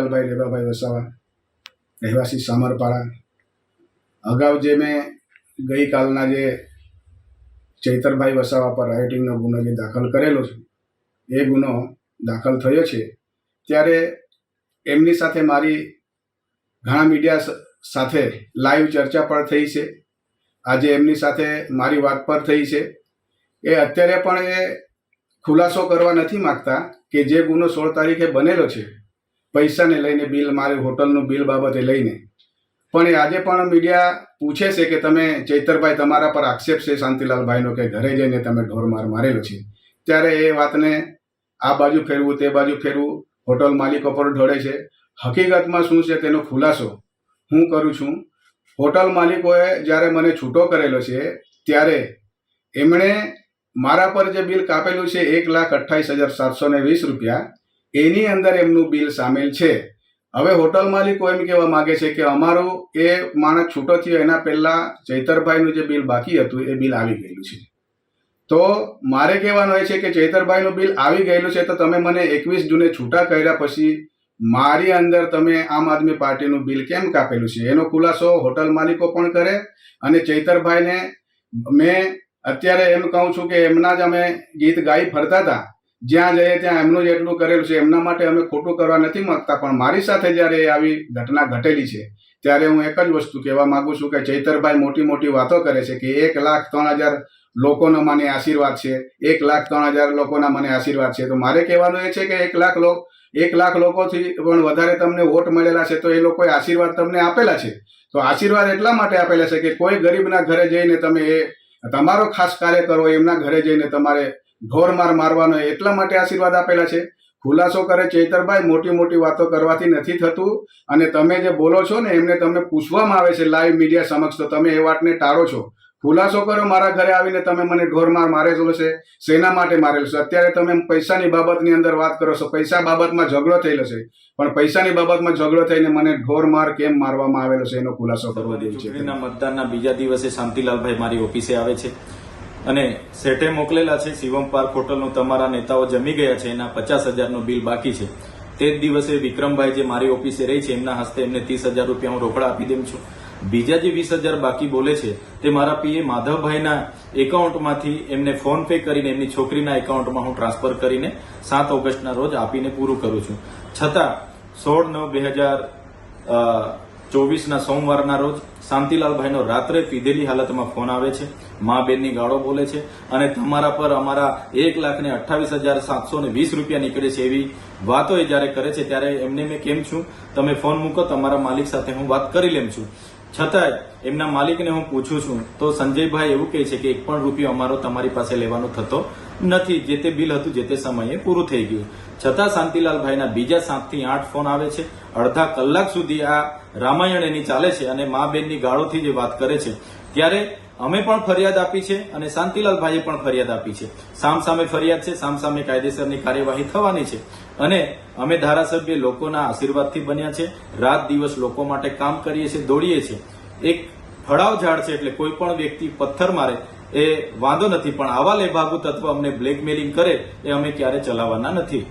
ભાઈ લેબાભાઈ વસાવા, રહેવાસી સામરપાડા. અગાઉ જે મેં ગઈકાલના જે ચૈતરભાઈ વસાવા પર રાયોટિંગનો ગુનો જે દાખલ કરેલો છે, એ ગુનો દાખલ થયો છે ત્યારે એમની સાથે મારી ઘણા મીડિયા સાથે લાઈવ ચર્ચા પણ થઈ છે. આજે એમની સાથે મારી વાત પર થઈ છે. એ અત્યારે પણ એ ખુલાસો કરવા નથી માગતા કે જે ગુનો 16 તારીખે બનેલો છે પૈસાને લઈને, બિલ, મારી હોટલનું બિલ બાબતે લઈને, પણ એ આજે પણ મીડિયા પૂછે છે કે તમે ચૈતરભાઈ, તમારા પર આક્ષેપ છે શાંતિલાલભાઈનો કે ઘરે જઈને તમે ઢોરમાર મારેલો છે. ત્યારે એ વાતને આ બાજુ ફેરવું, તે બાજુ ફેરવું, હોટલ માલિકો પર ઢોળે છે. હકીકતમાં શું છે તેનો ખુલાસો હું કરું છું. હોટલ માલિકોએ જ્યારે મને છૂટો કરેલો છે ત્યારે એમણે મારા પર જે બિલ કાપેલું છે 1,28,720 રૂપિયા, એની અંદર એમનું બિલ સામેલ છે. હવે હોટલ માલિકો એમ કહેવા માંગે છે કે અમારું એ માણસ છૂટો થયો એના પહેલા ચૈતરભાઈનું જે બિલ બાકી હતું એ બિલ આવી ગયેલું છે. તો મારે કહેવાનું એ છે કે ચૈતરભાઈનું બિલ આવી ગયેલું છે તો તમે મને 21 જૂને છૂટા કર્યા પછી મારી અંદર તમે આમ આદમી પાર્ટીનું બિલ કેમ કાપેલું છે એનો ખુલાસો હોટલ માલિકો પણ કરે. અને ચૈતરભાઈને મેં અત્યારે એમ કહું છું કે એમના જ અમે ગીત ગાઈ ફરતા હતા, જ્યાં જઈએ ત્યાં એમનું જ એટલું કરેલું છે. એમના માટે અમે ખોટું કરવા નથી માંગતા, પણ મારી સાથે જ્યારે આવી ઘટના ઘટેલી છે ત્યારે હું એક જ વસ્તુ કહેવા માંગુ છું કે ચૈતરભાઈ મોટી મોટી વાતો કરે છે કે 1,03,000 લોકોનો મને આશીર્વાદ છે, 1,03,000 લોકોના મને આશીર્વાદ છે. તો મારે કહેવાનું એ છે કે 1 લાખ લોકોથી પણ વધારે તમને વોટ મળેલા છે તો એ લોકોએ આશીર્વાદ તમને આપેલા છે. તો આશીર્વાદ એટલા માટે આપેલા છે કે કોઈ ગરીબના ઘરે જઈને તમે એ તમારો ખાસ કાર્યકર હોય એમના ઘરે જઈને તમારે ઢોરમાર મારવાનો, એટલા માટે આશીર્વાદ આપેલા છે. ખુલાસો કરે ચૈતરભાઈ, મોટી મોટી વાતો કરવાથી નથી થતું. અને તમે જે બોલો છો ને એમને તમને પૂછવામાં આવે છે લાઈવ મીડિયા સમક્ષ, તો તમે એ વાતને ટાળો છો. ખુલાસો કરો, મારા ઘરે આવીને તમે મને ઢોરમાર મારેલો છે, શેના માટે મારેલો છે? અત્યારે તમે પૈસાની બાબતની અંદર વાત કરો છો, પૈસા બાબતમાં ઝઘડો થયેલો છે, પણ પૈસાની બાબતમાં ઝઘડો થઈને મને ઢોરમાર કેમ મારવામાં આવેલો છે એનો ખુલાસો કરવા દેવું છે. મતદાનના બીજા દિવસે શાંતિલાલભાઈ મારી ઓફિસે આવે છે અને સેઠે મોકલેલા છે શિવમ પાર્ક હોટલનું તમારા નેતાઓ જમી ગયા છે, એના 50,000નું બિલ બાકી છે. તે જ દિવસે વિક્રમભાઈ જે મારી ઓફિસે રહી છે એમના હસ્તે એમને 30,000 રૂપિયા હું રોકડા આપી દઉં છું. બીજા જે 20,000 બાકી બોલે છે તે મારા પીએ માધવભાઈના એકાઉન્ટમાંથી એમને ફોન પે કરીને એમની છોકરીના એકાઉન્ટમાં હું ટ્રાન્સફર કરીને 7 ઓગસ્ટના રોજ આપીને પૂરું કરું છું. છતાં 16/9/2024ના સોમવારના રોજ શાંતિલાલભાઈનો રાત્રે પીધેલી હાલતમાં ફોન આવે છે, મા બેનની ગાળો બોલે છે અને તમારા પર અમારા 1,28,720 રૂપિયા નીકળે છે એવી વાતો એ જયારે કરે છે ત્યારે એમને મેં કેમ છું, તમે ફોન મૂકો, તમારા માલિક સાથે હું વાત કરી લેમ છું. છતાંય એમના માલિકને હું પૂછું છું તો સંજયભાઈ એવું કહે છે કે 1 પણ રૂપિયો અમારો તમારી પાસે લેવાનો થતો નથી, જે તે બિલ હતું જે તે સમયે પૂરું થઈ ગયું. છતાં શાંતિલાલભાઈના બીજા 7 થી 8 ફોન આવે છે. અડધા કલાક સુધી આ રામાયણ એની ચાલે છે અને મા બેનની ગાળોથી જે વાત કરે છે. ત્યારે અમે પણ ફરિયાદ આપી છે અને શાંતિલાલભાઈએ પણ ફરિયાદ આપી છે. સામસામે ફરિયાદ છે, સામસામે કાયદેસરની કાર્યવાહી થવાની છે. અને અમે ધારાસભ્ય લોકોના આશીર્વાદથી બન્યા છે, રાત દિવસ લોકો માટે કામ કરીએ છીએ, દોડીએ છીએ. એક ફળાવ ઝાડ છે એટલે કોઈ પણ વ્યક્તિ પથ્થર મારે એ વાંધો નથી, પણ આવા લેભાગુ તત્વ અમને બ્લેકમેલિંગ કરે એ અમે ક્યારે ચલાવવાના નથી.